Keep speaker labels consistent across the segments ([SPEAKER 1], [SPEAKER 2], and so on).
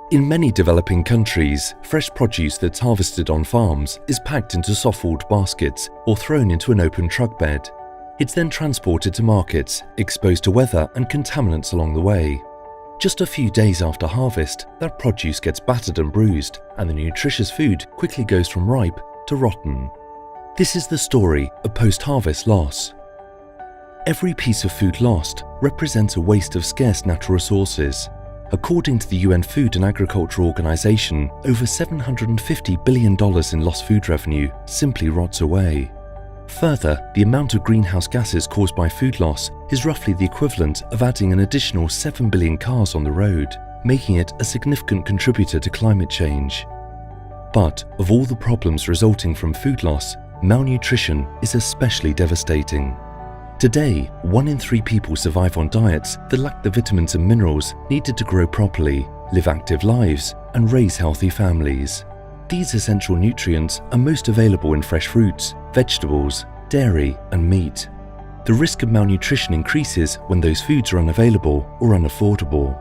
[SPEAKER 1] In many developing countries, fresh produce that's harvested on farms is packed into soft-walled baskets or thrown into an open truck bed. It's then transported to markets, exposed to weather and contaminants along the way. Just a few days after harvest, that produce gets battered and bruised, and the nutritious food quickly goes from ripe to rotten. This is the story of post-harvest loss. Every piece of food lost represents a waste of scarce natural resources. According to the UN Food and Agriculture Organization, over $750 billion in lost food revenue simply rots away. Further, the amount of greenhouse gases caused by food loss is roughly the equivalent of adding an additional 7 billion cars on the road, making it a significant contributor to climate change. But of all the problems resulting from food loss, malnutrition is especially devastating. Today, 1 in 3 people survive on diets that lack the vitamins and minerals needed to grow properly, live active lives, and raise healthy families. These essential nutrients are most available in fresh fruits, vegetables, dairy, and meat. The risk of malnutrition increases when those foods are unavailable or unaffordable.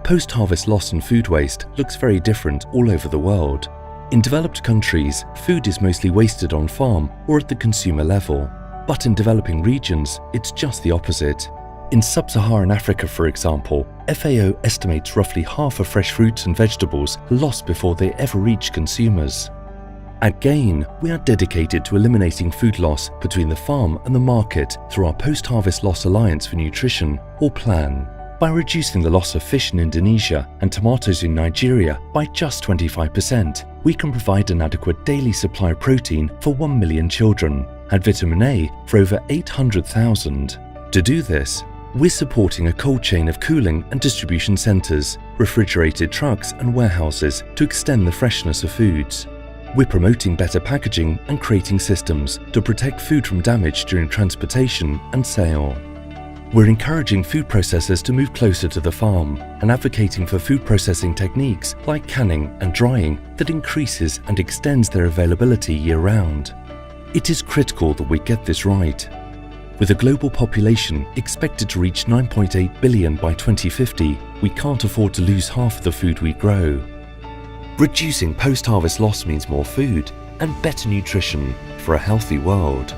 [SPEAKER 1] Post-harvest loss and food waste looks very different all over the world. In developed countries, food is mostly wasted on farm or at the consumer level. But in developing regions, it's just the opposite. In sub-Saharan Africa, for example, FAO estimates roughly half of fresh fruits and vegetables are lost before they ever reach consumers. At GAIN, we are dedicated to eliminating food loss between the farm and the market through our Post-Harvest Loss Alliance for Nutrition, or PLAN. By reducing the loss of fish in Indonesia and tomatoes in Nigeria by just 25%, we can provide an adequate daily supply of protein for 1 million children, and vitamin A for over 800,000. To do this, we're supporting a cold chain of cooling and distribution centres, refrigerated trucks and warehouses to extend the freshness of foods. We're promoting better packaging and creating systems to protect food from damage during transportation and sale. We're encouraging food processors to move closer to the farm and advocating for food processing techniques like canning and drying that increases and extends their availability year-round. It is critical that we get this right. With a global population expected to reach 9.8 billion by 2050, we can't afford to lose half the food we grow. Reducing post-harvest loss means more food and better nutrition for a healthy world.